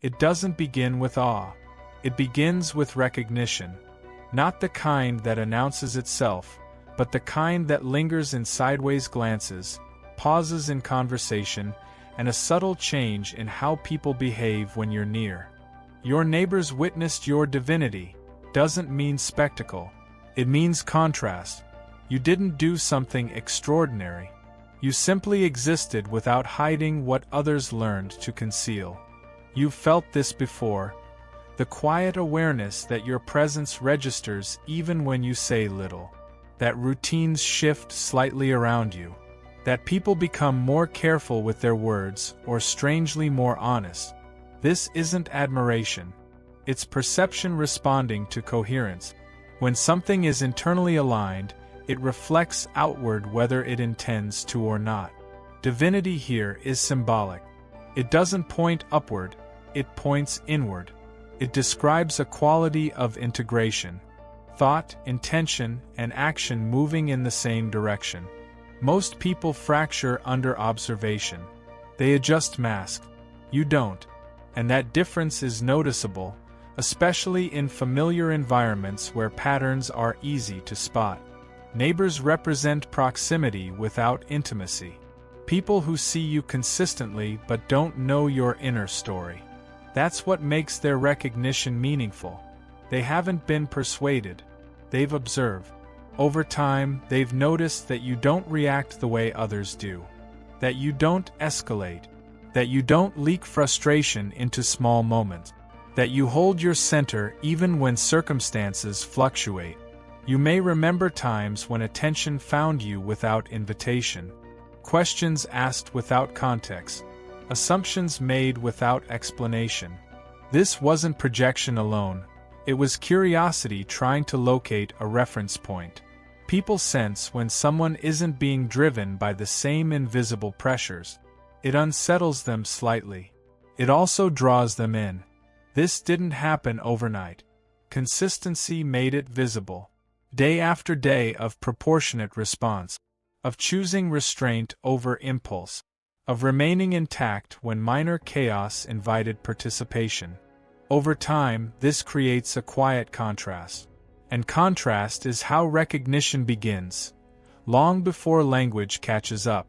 It doesn't begin with awe. It begins with recognition. Not the kind that announces itself, but the kind that lingers in sideways glances, pauses in conversation, and a subtle change in how people behave when you're near. Your neighbors witnessed your divinity doesn't mean spectacle. It means contrast. You didn't do something extraordinary. You simply existed without hiding what others learned to conceal. You've felt this before. The quiet awareness that your presence registers even when you say little. That routines shift slightly around you. That people become more careful with their words or strangely more honest. This isn't admiration. It's perception responding to coherence. When something is internally aligned, it reflects outward whether it intends to or not. Divinity here is symbolic. It doesn't point upward, it points inward. It describes a quality of integration. Thought, intention, and action moving in the same direction. Most people fracture under observation. They adjust mask. You don't. And that difference is noticeable, especially in familiar environments where patterns are easy to spot. Neighbors represent proximity without intimacy. People who see you consistently but don't know your inner story. That's what makes their recognition meaningful. They haven't been persuaded. They've observed. Over time, they've noticed that you don't react the way others do. That you don't escalate. That you don't leak frustration into small moments. That you hold your center even when circumstances fluctuate. You may remember times when attention found you without invitation. Questions asked without context. Assumptions made without explanation. This wasn't projection alone. It was curiosity trying to locate a reference point. People sense when someone isn't being driven by the same invisible pressures. It unsettles them slightly. It also draws them in. This didn't happen overnight. Consistency made it visible. Day after day of proportionate response. Of choosing restraint over impulse. Of remaining intact when minor chaos invited participation. Over time, this creates a quiet contrast. And contrast is how recognition begins. Long before language catches up.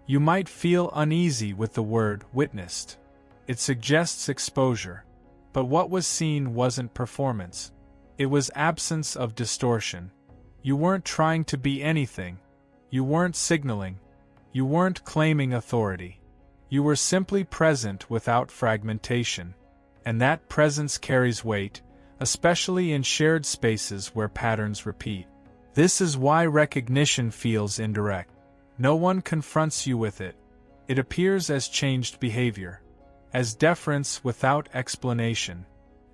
You might feel uneasy with the word witnessed. It suggests exposure. But what was seen wasn't performance. It was absence of distortion. You weren't trying to be anything. You weren't signaling. You weren't claiming authority. You were simply present without fragmentation. And that presence carries weight, especially in shared spaces where patterns repeat. This is why recognition feels indirect. No one confronts you with it. It appears as changed behavior, as deference without explanation,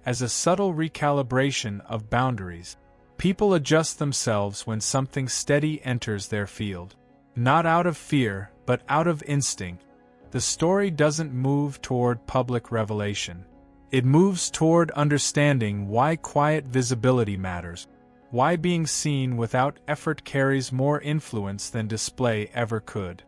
as a subtle recalibration of boundaries. People adjust themselves when something steady enters their field. Not out of fear, but out of instinct. The story doesn't move toward public revelation. It moves toward understanding why quiet visibility matters, why being seen without effort carries more influence than display ever could,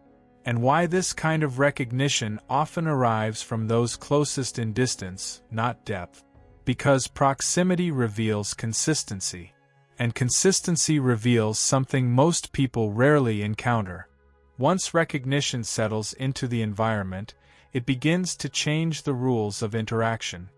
and why this kind of recognition often arrives from those closest in distance, not depth. Because proximity reveals consistency, and consistency reveals something most people rarely encounter. Once recognition settles into the environment, it begins to change the rules of interaction.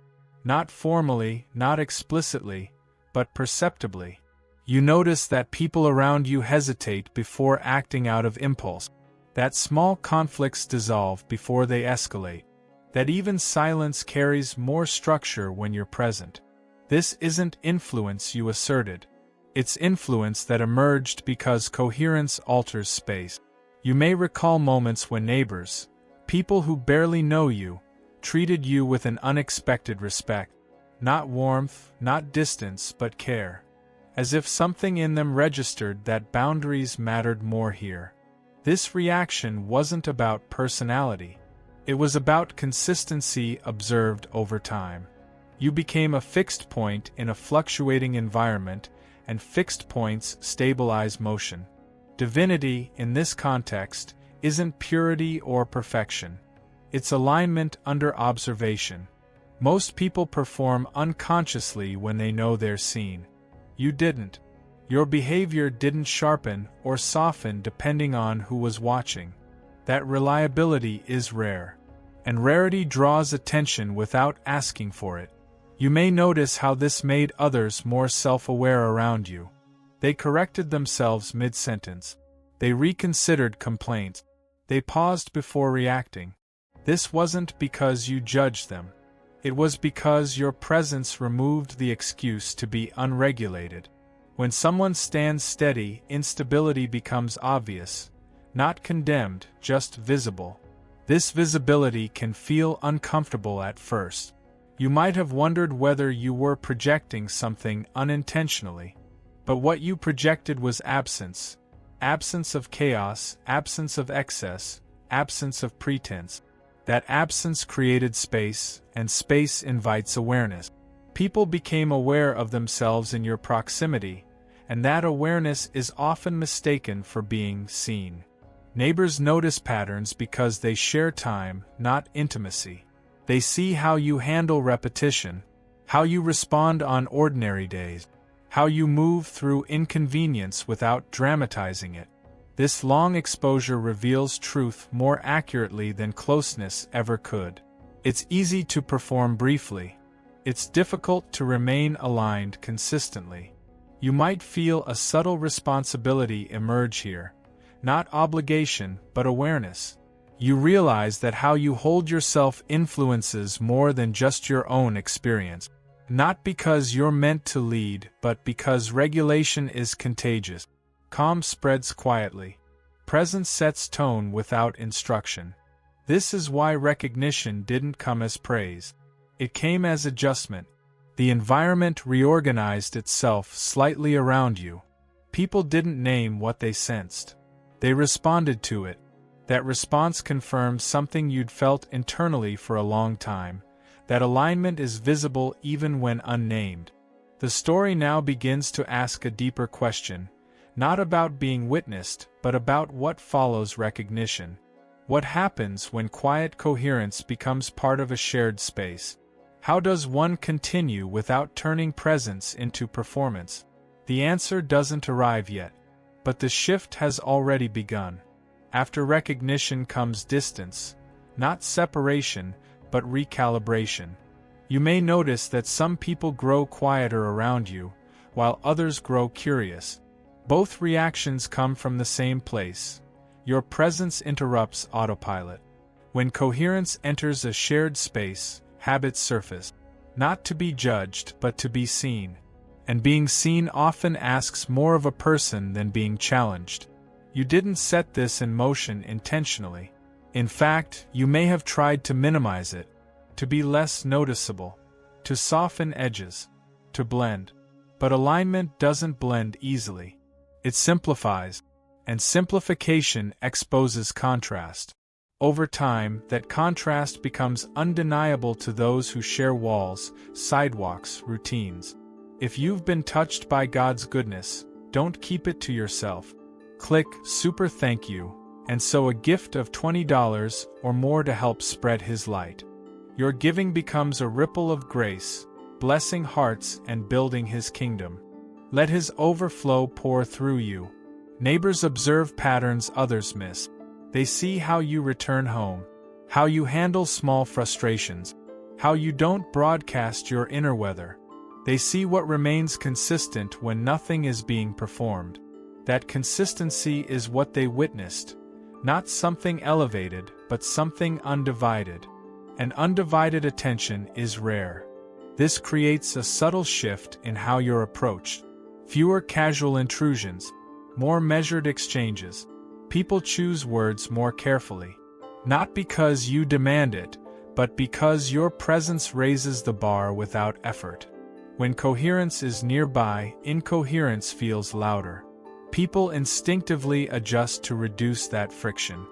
Not formally, not explicitly, but perceptibly. You notice that people around you hesitate before acting out of impulse. That small conflicts dissolve before they escalate. That even silence carries more structure when you're present. This isn't influence you asserted. It's influence that emerged because coherence alters space. You may recall moments when neighbors, people who barely know you, treated you with an unexpected respect. Not warmth, not distance, but care. As if something in them registered that boundaries mattered more here. This reaction wasn't about personality. It was about consistency observed over time. You became a fixed point in a fluctuating environment, and fixed points stabilize motion. Divinity, in this context, isn't purity or perfection. It's alignment under observation. Most people perform unconsciously when they know they're seen. You didn't. Your behavior didn't sharpen or soften depending on who was watching. That reliability is rare. And rarity draws attention without asking for it. You may notice how this made others more self-aware around you. They corrected themselves mid-sentence. They reconsidered complaints. They paused before reacting. This wasn't because you judged them. It was because your presence removed the excuse to be unregulated. When someone stands steady, instability becomes obvious, not condemned, just visible. This visibility can feel uncomfortable at first. You might have wondered whether you were projecting something unintentionally. But what you projected was absence. Absence of chaos, absence of excess, absence of pretense. That absence created space, and space invites awareness. People became aware of themselves in your proximity, and that awareness is often mistaken for being seen. Neighbors notice patterns because they share time, not intimacy. They see how you handle repetition, how you respond on ordinary days, how you move through inconvenience without dramatizing it. This long exposure reveals truth more accurately than closeness ever could. It's easy to perform briefly. It's difficult to remain aligned consistently. You might feel a subtle responsibility emerge here. Not obligation, but awareness. You realize that how you hold yourself influences more than just your own experience. Not because you're meant to lead, but because regulation is contagious. Calm spreads quietly. Presence sets tone without instruction. This is why recognition didn't come as praise. It came as adjustment. The environment reorganized itself slightly around you. People didn't name what they sensed. They responded to it. That response confirmed something you'd felt internally for a long time. That alignment is visible even when unnamed. The story now begins to ask a deeper question. Not about being witnessed, but about what follows recognition. What happens when quiet coherence becomes part of a shared space? How does one continue without turning presence into performance? The answer doesn't arrive yet, but the shift has already begun. After recognition comes distance, not separation, but recalibration. You may notice that some people grow quieter around you, while others grow curious. Both reactions come from the same place. Your presence interrupts autopilot. When coherence enters a shared space, habits surface. Not to be judged, but to be seen. And being seen often asks more of a person than being challenged. You didn't set this in motion intentionally. In fact, you may have tried to minimize it, to be less noticeable, to soften edges, to blend. But alignment doesn't blend easily. It simplifies, and simplification exposes contrast. Over time, that contrast becomes undeniable to those who share walls, sidewalks, routines. If you've been touched by God's goodness, don't keep it to yourself. Click Super Thank You, and sow a gift of $20 or more to help spread His light. Your giving becomes a ripple of grace, blessing hearts and building His kingdom. Let His overflow pour through you. Neighbors observe patterns others miss. They see how you return home, how you handle small frustrations, how you don't broadcast your inner weather. They see what remains consistent when nothing is being performed. That consistency is what they witnessed, not something elevated, but something undivided. And undivided attention is rare. This creates a subtle shift in how you're approached. Fewer casual intrusions, more measured exchanges. People choose words more carefully. Not because you demand it, but because your presence raises the bar without effort. When coherence is nearby, incoherence feels louder. People instinctively adjust to reduce that friction.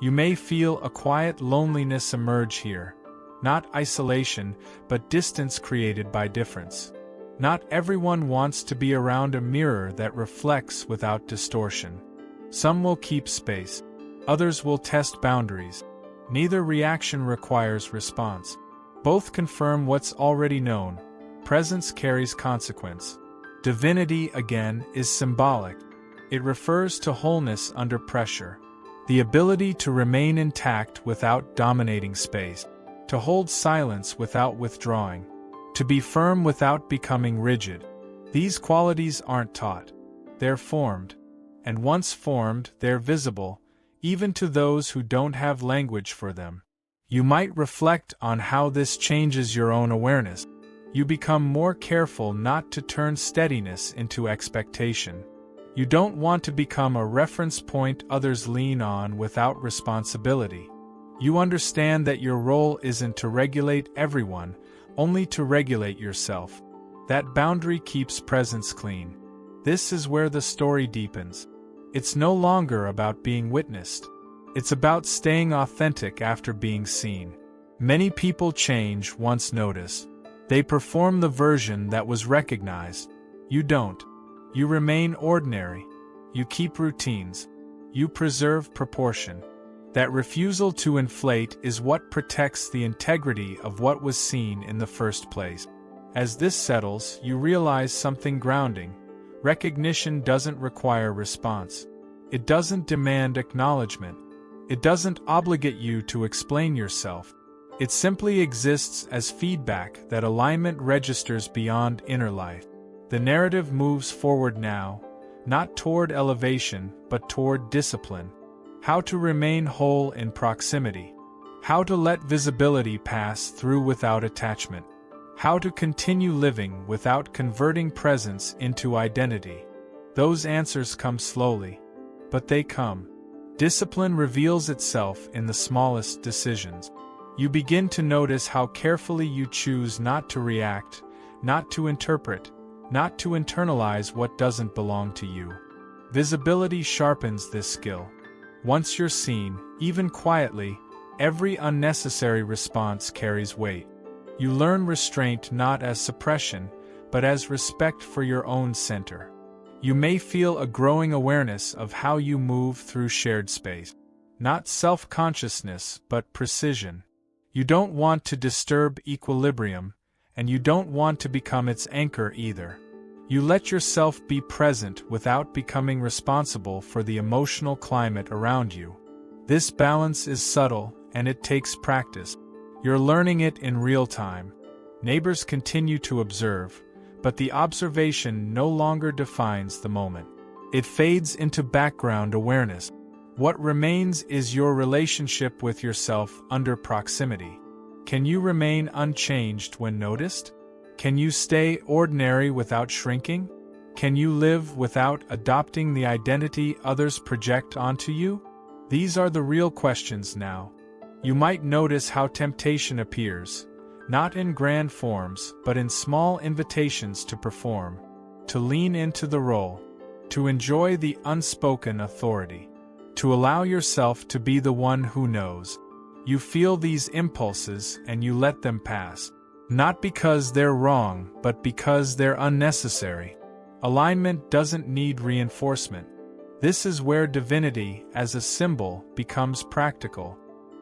You may feel a quiet loneliness emerge here. Not isolation, but distance created by difference. Not everyone wants to be around a mirror that reflects without distortion. Some will keep space. Others will test boundaries. Neither reaction requires response. Both confirm what's already known. Presence carries consequence. Divinity, again, is symbolic. It refers to wholeness under pressure. The ability to remain intact without dominating space. To hold silence without withdrawing. To be firm without becoming rigid. These qualities aren't taught. They're formed. And once formed, they're visible, even to those who don't have language for them. You might reflect on how this changes your own awareness. You become more careful not to turn steadiness into expectation. You don't want to become a reference point others lean on without responsibility. You understand that your role isn't to regulate everyone, only to regulate yourself. That boundary keeps presence clean. This is where the story deepens. It's no longer about being witnessed. It's about staying authentic after being seen. Many people change once noticed. They perform the version that was recognized. You don't. You remain ordinary. You keep routines. You preserve proportion. That refusal to inflate is what protects the integrity of what was seen in the first place. As this settles, you realize something grounding. Recognition doesn't require response. It doesn't demand acknowledgement. It doesn't obligate you to explain yourself. It simply exists as feedback that alignment registers beyond inner life. The narrative moves forward now, not toward elevation, but toward discipline. How to remain whole in proximity. How to let visibility pass through without attachment. How to continue living without converting presence into identity. Those answers come slowly, but they come. Discipline reveals itself in the smallest decisions. You begin to notice how carefully you choose not to react, not to interpret, not to internalize what doesn't belong to you. Visibility sharpens this skill. Once you're seen, even quietly, every unnecessary response carries weight. You learn restraint not as suppression, but as respect for your own center. You may feel a growing awareness of how you move through shared space. Not self-consciousness, but precision. You don't want to disturb equilibrium, and you don't want to become its anchor either. You let yourself be present without becoming responsible for the emotional climate around you. This balance is subtle, and it takes practice. You're learning it in real time. Neighbors continue to observe, but the observation no longer defines the moment. It fades into background awareness. What remains is your relationship with yourself under proximity. Can you remain unchanged when noticed? Can you stay ordinary without shrinking? Can you live without adopting the identity others project onto you? These are the real questions now. You might notice how temptation appears, not in grand forms, but in small invitations to perform, to lean into the role, to enjoy the unspoken authority, to allow yourself to be the one who knows. You feel these impulses and you let them pass, not because they're wrong, but because they're unnecessary. Alignment doesn't need reinforcement. This is where divinity, as a symbol, becomes practical.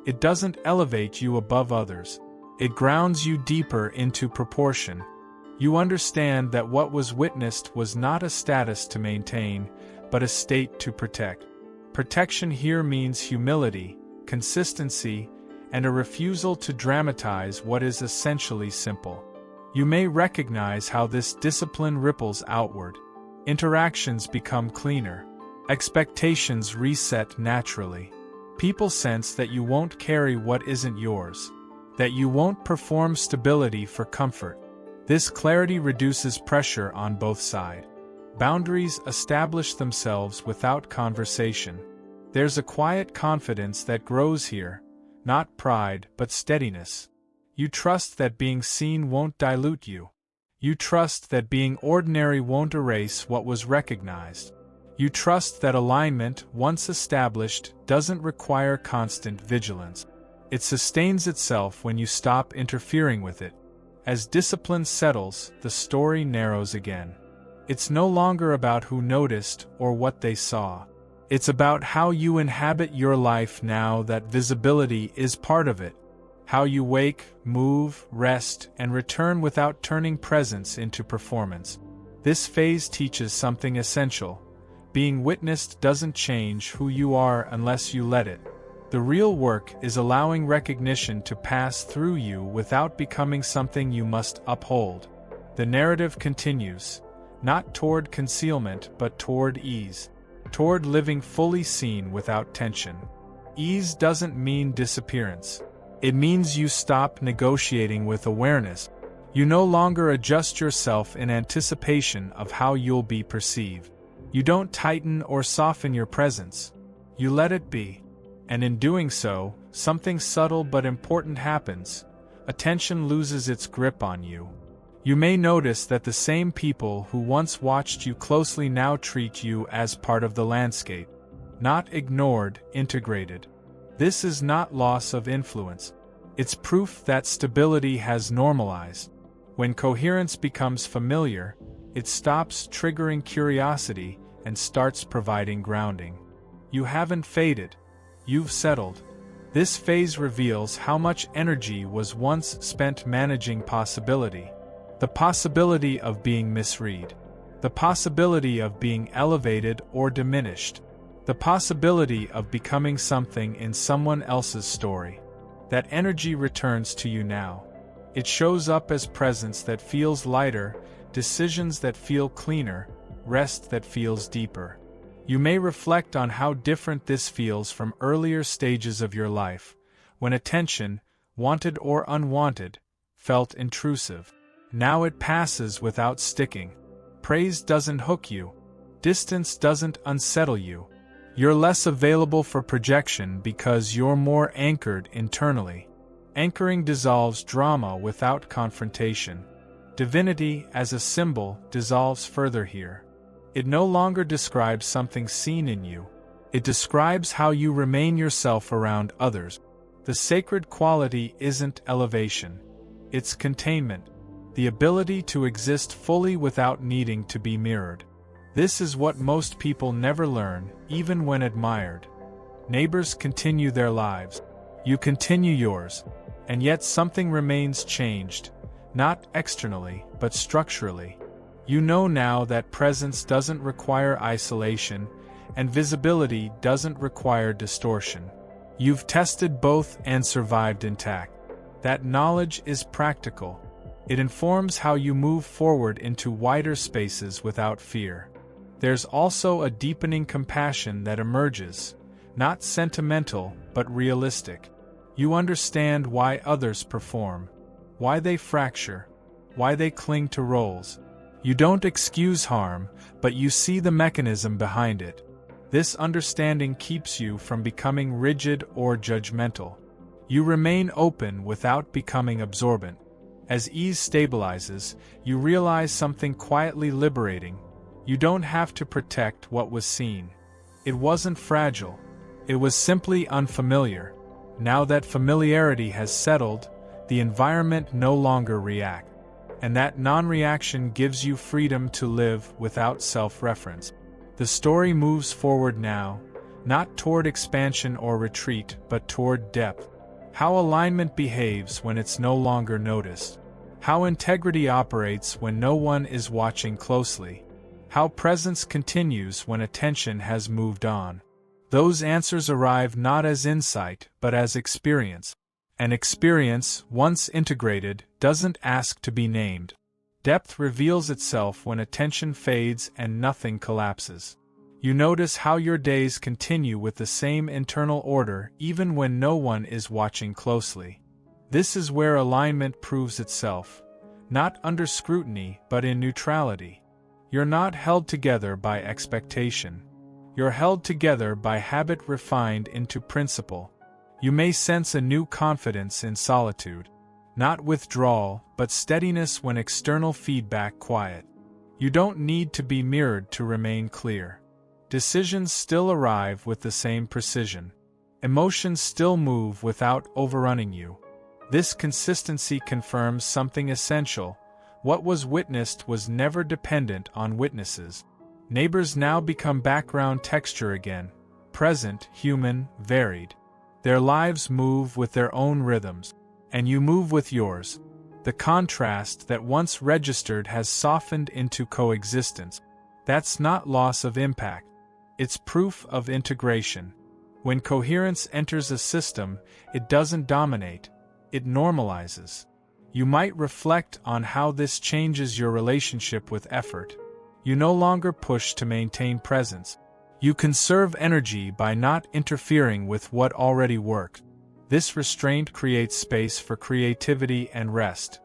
It doesn't elevate you above others. It grounds you deeper into proportion. You understand that what was witnessed was not a status to maintain, but a state to protect. Protection here means humility, consistency, and a refusal to dramatize what is essentially simple. You may recognize how this discipline ripples outward. Interactions become cleaner. Expectations reset naturally. People sense that you won't carry what isn't yours, that you won't perform stability for comfort. This clarity reduces pressure on both sides. Boundaries establish themselves without conversation. There's a quiet confidence that grows here, not pride but steadiness. You trust that being seen won't dilute you. You trust that being ordinary won't erase what was recognized. You trust that alignment, once established, doesn't require constant vigilance. It sustains itself when you stop interfering with it. As discipline settles, the story narrows again. It's no longer about who noticed or what they saw. It's about how you inhabit your life now that visibility is part of it. How you wake, move, rest, and return without turning presence into performance. This phase teaches something essential. Being witnessed doesn't change who you are unless you let it. The real work is allowing recognition to pass through you without becoming something you must uphold. The narrative continues, not toward concealment but toward ease, toward living fully seen without tension. Ease doesn't mean disappearance. It means you stop negotiating with awareness. You no longer adjust yourself in anticipation of how you'll be perceived. You don't tighten or soften your presence. You let it be. And in doing so, something subtle but important happens. Attention loses its grip on you. You may notice that the same people who once watched you closely now treat you as part of the landscape. Not ignored, integrated. This is not loss of influence. It's proof that stability has normalized. When coherence becomes familiar, it stops triggering curiosity and starts providing grounding. You haven't faded. You've settled. This phase reveals how much energy was once spent managing possibility. The possibility of being misread. The possibility of being elevated or diminished. The possibility of becoming something in someone else's story. That energy returns to you now. It shows up as presence that feels lighter, decisions that feel cleaner, rest that feels deeper. You may reflect on how different this feels from earlier stages of your life, when attention, wanted or unwanted, felt intrusive. Now it passes without sticking. Praise doesn't hook you. Distance doesn't unsettle you. You're less available for projection because you're more anchored internally. Anchoring dissolves drama without confrontation. Divinity, as a symbol, dissolves further here. It no longer describes something seen in you. It describes how you remain yourself around others. The sacred quality isn't elevation. It's containment. The ability to exist fully without needing to be mirrored. This is what most people never learn, even when admired. Neighbors continue their lives. You continue yours. And yet something remains changed. Not externally, but structurally. You know now that presence doesn't require isolation, and visibility doesn't require distortion. You've tested both and survived intact. That knowledge is practical. It informs how you move forward into wider spaces without fear. There's also a deepening compassion that emerges, not sentimental, but realistic. You understand why others perform, why they fracture, why they cling to roles. You don't excuse harm, but you see the mechanism behind it. This understanding keeps you from becoming rigid or judgmental. You remain open without becoming absorbent. As ease stabilizes, you realize something quietly liberating. You don't have to protect what was seen. It wasn't fragile. It was simply unfamiliar. Now that familiarity has settled, the environment no longer reacts. And that non-reaction gives you freedom to live without self-reference. The story moves forward now, not toward expansion or retreat, but toward depth. How alignment behaves when it's no longer noticed. How integrity operates when no one is watching closely. How presence continues when attention has moved on. Those answers arrive not as insight, but as experience. And experience, once integrated, doesn't ask to be named. Depth reveals itself when attention fades and nothing collapses. You notice how your days continue with the same internal order even when no one is watching closely. This is where alignment proves itself, not under scrutiny but in neutrality. You're not held together by expectation. You're held together by habit refined into principle. You may sense a new confidence in solitude. Not withdrawal, but steadiness when external feedback quiet. You don't need to be mirrored to remain clear. Decisions still arrive with the same precision. Emotions still move without overrunning you. This consistency confirms something essential. What was witnessed was never dependent on witnesses. Neighbors now become background texture again. Present, human, varied. Their lives move with their own rhythms. and you move with yours. The contrast that once registered has softened into coexistence. That's not loss of impact. It's proof of integration. When coherence enters a system, it doesn't dominate, it normalizes. You might reflect on how this changes your relationship with effort. You no longer push to maintain presence. You conserve energy by not interfering with what already worked. This restraint creates space for creativity and rest.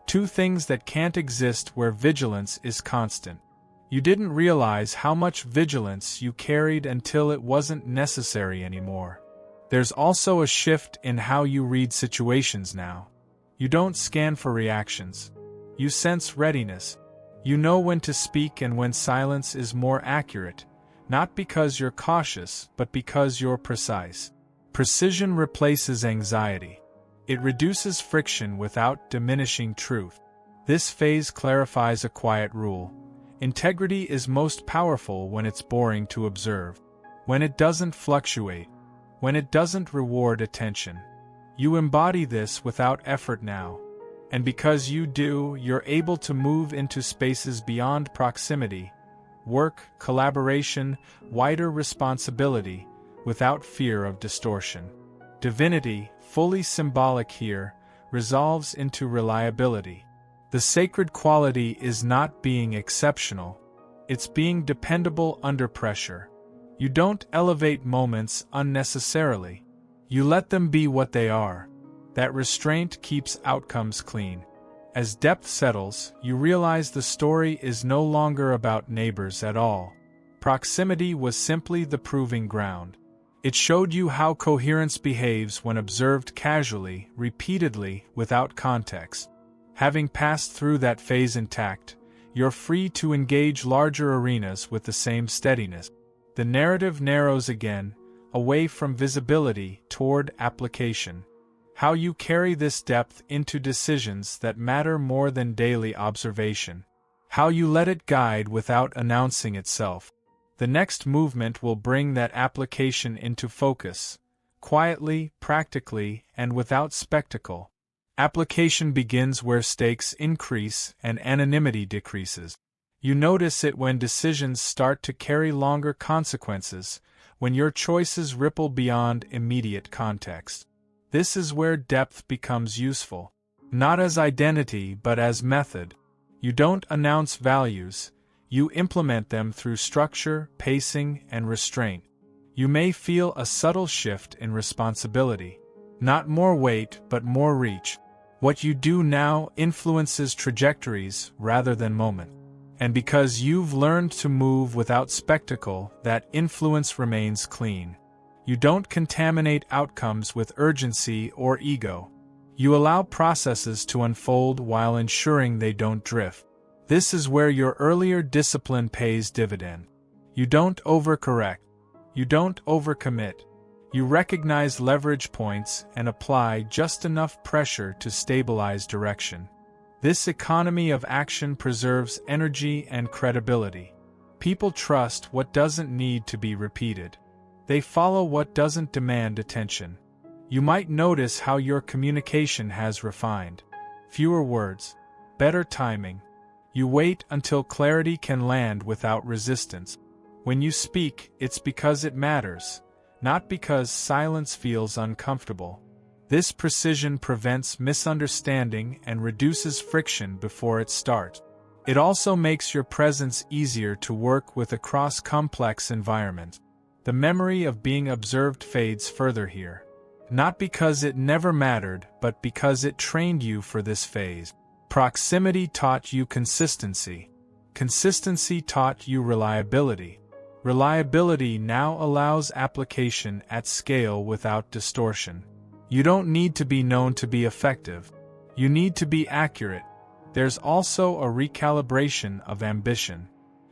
Two things that can't exist where vigilance is constant. You didn't realize how much vigilance you carried until it wasn't necessary anymore. There's also a shift in how you read situations now. You don't scan for reactions. You sense readiness. You know when to speak and when silence is more accurate, not because you're cautious, but because you're precise. Precision replaces anxiety. It reduces friction without diminishing truth. This phase clarifies a quiet rule. Integrity is most powerful when it's boring to observe, when it doesn't fluctuate, when it doesn't reward attention. You embody this without effort now. And because you do, you're able to move into spaces beyond proximity, work, collaboration, wider responsibility, without fear of distortion. Divinity, fully symbolic here, resolves into reliability. The sacred quality is not being exceptional, it's being dependable under pressure. You don't elevate moments unnecessarily. You let them be what they are. That restraint keeps outcomes clean. As depth settles, you realize the story is no longer about neighbors at all. Proximity was simply the proving ground. It showed you how coherence behaves when observed casually, repeatedly, without context. Having passed through that phase intact, you're free to engage larger arenas with the same steadiness. The narrative narrows again, away from visibility toward application. How you carry this depth into decisions that matter more than daily observation. How you let it guide without announcing itself. The next movement will bring that application into focus, quietly, practically, and without spectacle. Application begins where stakes increase and anonymity decreases. You notice it when decisions start to carry longer consequences, when your choices ripple beyond immediate context. This is where depth becomes useful, not as identity but as method. You don't announce values, you implement them through structure, pacing, and restraint. You may feel a subtle shift in responsibility. Not more weight, but more reach. What you do now influences trajectories rather than moment. And because you've learned to move without spectacle, that influence remains clean. You don't contaminate outcomes with urgency or ego. You allow processes to unfold while ensuring they don't drift. This is where your earlier discipline pays dividend. You don't overcorrect. You don't overcommit. You recognize leverage points and apply just enough pressure to stabilize direction. This economy of action preserves energy and credibility. People trust what doesn't need to be repeated. They follow what doesn't demand attention. You might notice how your communication has refined. Fewer words, better timing. You wait until clarity can land without resistance. When you speak, it's because it matters, not because silence feels uncomfortable. This precision prevents misunderstanding and reduces friction before it starts. It also makes your presence easier to work with across complex environments. The memory of being observed fades further here. Not because it never mattered, but because it trained you for this phase. Proximity taught you consistency. Consistency taught you reliability. Reliability now allows application at scale without distortion. You don't need to be known to be effective. You need to be accurate. There's also a recalibration of ambition.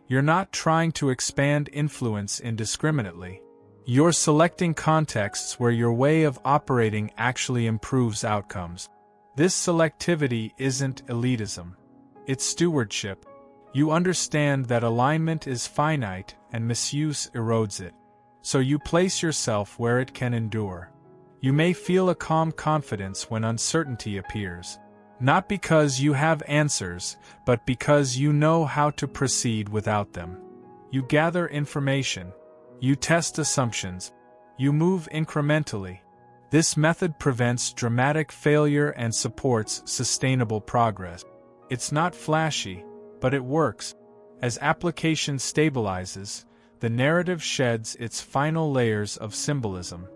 You're not trying to expand influence indiscriminately. You're selecting contexts where your way of operating actually improves outcomes. This selectivity isn't elitism. It's stewardship. You understand that alignment is finite and misuse erodes it. So you place yourself where it can endure. You may feel a calm confidence when uncertainty appears. Not because you have answers, but because you know how to proceed without them. You gather information. You test assumptions. You move incrementally. This method prevents dramatic failure and supports sustainable progress. It's not flashy, but it works. As application stabilizes, the narrative sheds its final layers of symbolism.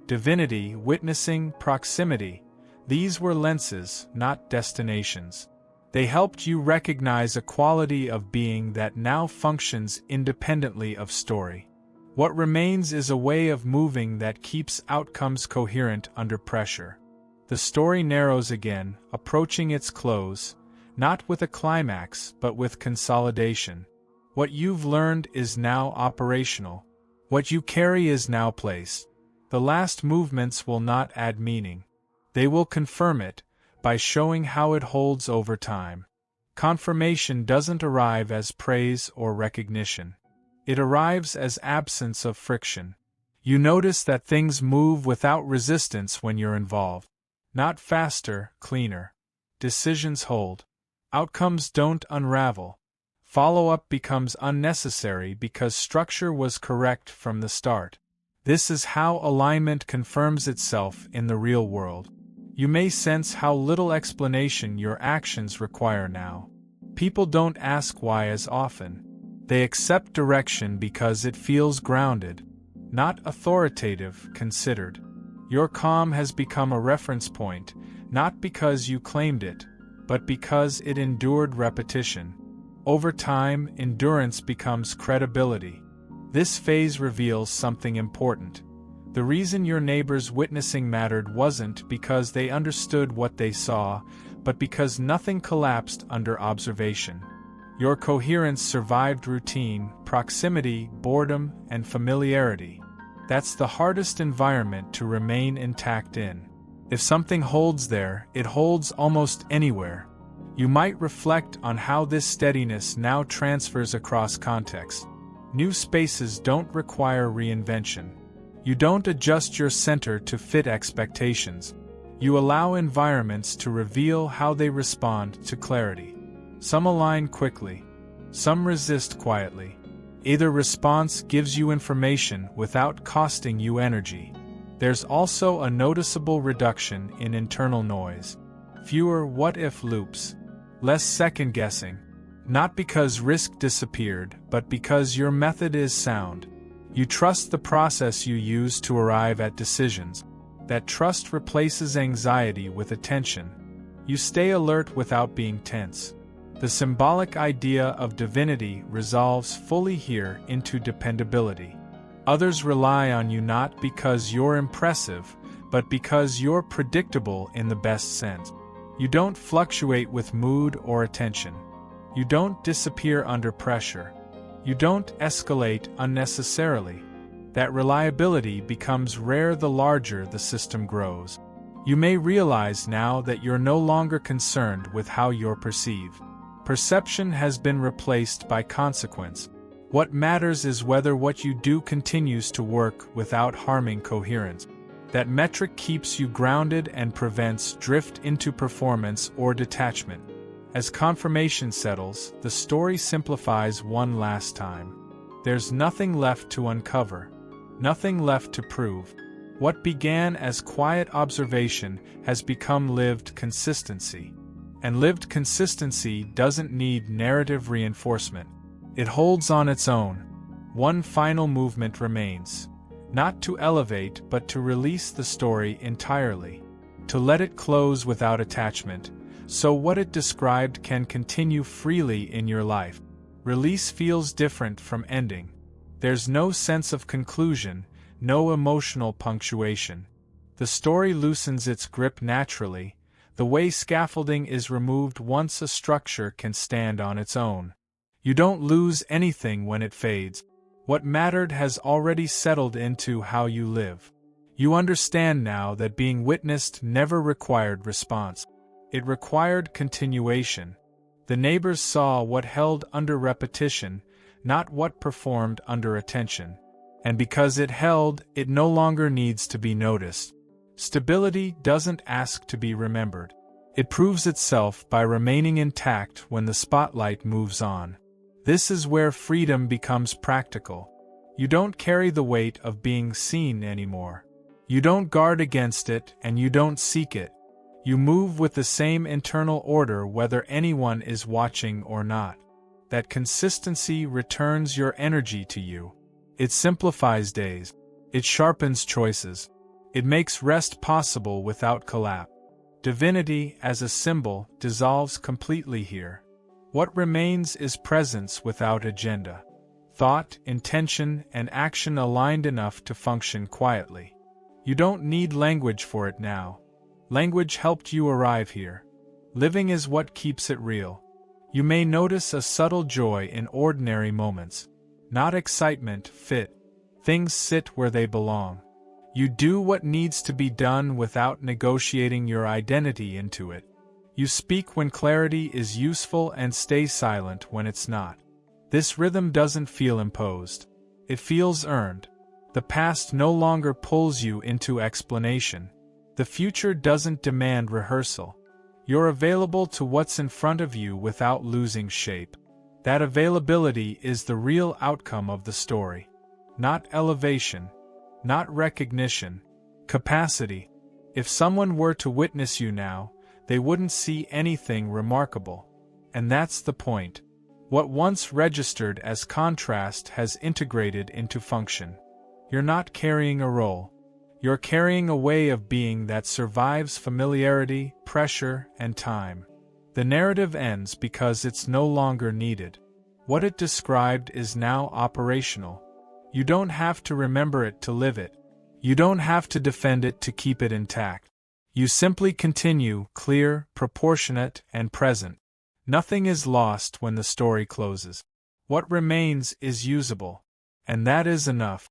Divinity, witnessing, proximity. These were lenses, not destinations. They helped you recognize a quality of being that now functions independently of story. What remains is a way of moving that keeps outcomes coherent under pressure. The story narrows again, approaching its close, not with a climax, but with consolidation. What you've learned is now operational. What you carry is now placed. The last movements will not add meaning. They will confirm it, by showing how it holds over time. Confirmation doesn't arrive as praise or recognition. It arrives as absence of friction. You notice that things move without resistance when you're involved. Not faster, cleaner. Decisions hold. Outcomes don't unravel. Follow-up becomes unnecessary because structure was correct from the start. This is how alignment confirms itself in the real world. You may sense how little explanation your actions require now. People don't ask why as often. They accept direction because it feels grounded, not authoritative, considered. Your calm has become a reference point, not because you claimed it, but because it endured repetition. Over time, endurance becomes credibility. This phase reveals something important. The reason your neighbors' witnessing mattered wasn't because they understood what they saw, but because nothing collapsed under observation. Your coherence survived routine, proximity, boredom, and familiarity. That's the hardest environment to remain intact in. If something holds there, it holds almost anywhere. You might reflect on how this steadiness now transfers across contexts. New spaces don't require reinvention. You don't adjust your center to fit expectations. You allow environments to reveal how they respond to clarity. Some align quickly. Some resist quietly. Either response gives you information without costing you energy. There's also a noticeable reduction in internal noise. Fewer what-if loops. Less second-guessing. Not because risk disappeared, but because your method is sound. You trust the process you use to arrive at decisions. That trust replaces anxiety with attention. You stay alert without being tense. The symbolic idea of divinity resolves fully here into dependability. Others rely on you not because you're impressive, but because you're predictable in the best sense. You don't fluctuate with mood or attention. You don't disappear under pressure. You don't escalate unnecessarily. That reliability becomes rare the larger the system grows. You may realize now that you're no longer concerned with how you're perceived. Perception has been replaced by consequence. What matters is whether what you do continues to work without harming coherence. That metric keeps you grounded and prevents drift into performance or detachment. As confirmation settles, the story simplifies one last time. There's nothing left to uncover. Nothing left to prove. What began as quiet observation has become lived consistency. And lived consistency doesn't need narrative reinforcement. It holds on its own. One final movement remains. Not to elevate, but to release the story entirely. To let it close without attachment, so what it described can continue freely in your life. Release feels different from ending. There's no sense of conclusion, no emotional punctuation. The story loosens its grip naturally, the way scaffolding is removed once a structure can stand on its own. You don't lose anything when it fades. What mattered has already settled into how you live. You understand now that being witnessed never required response. It required continuation. The neighbors saw what held under repetition, not what performed under attention. And because it held, it no longer needs to be noticed. Stability doesn't ask to be remembered. It proves itself by remaining intact when the spotlight moves on. This is where freedom becomes practical. You don't carry the weight of being seen anymore. You don't guard against it and you don't seek it. You move with the same internal order whether anyone is watching or not. That consistency returns your energy to you. It simplifies days. It sharpens choices. It makes rest possible without collapse. Divinity as a symbol dissolves completely here. What remains is presence without agenda. Thought, intention, and action aligned enough to function quietly. You don't need language for it now. Language helped you arrive here. Living is what keeps it real. You may notice a subtle joy in ordinary moments. Not excitement, fit. Things sit where they belong. You do what needs to be done without negotiating your identity into it. You speak when clarity is useful and stay silent when it's not. This rhythm doesn't feel imposed. It feels earned. The past no longer pulls you into explanation. The future doesn't demand rehearsal. You're available to what's in front of you without losing shape. That availability is the real outcome of the story. Not elevation. Not recognition. Capacity. If someone were to witness you now, they wouldn't see anything remarkable. And that's the point. What once registered as contrast has integrated into function. You're not carrying a role. You're carrying a way of being that survives familiarity, pressure, and time. The narrative ends because it's no longer needed. What it described is now operational. You don't have to remember it to live it. You don't have to defend it to keep it intact. You simply continue, clear, proportionate, and present. Nothing is lost when the story closes. What remains is usable. And that is enough.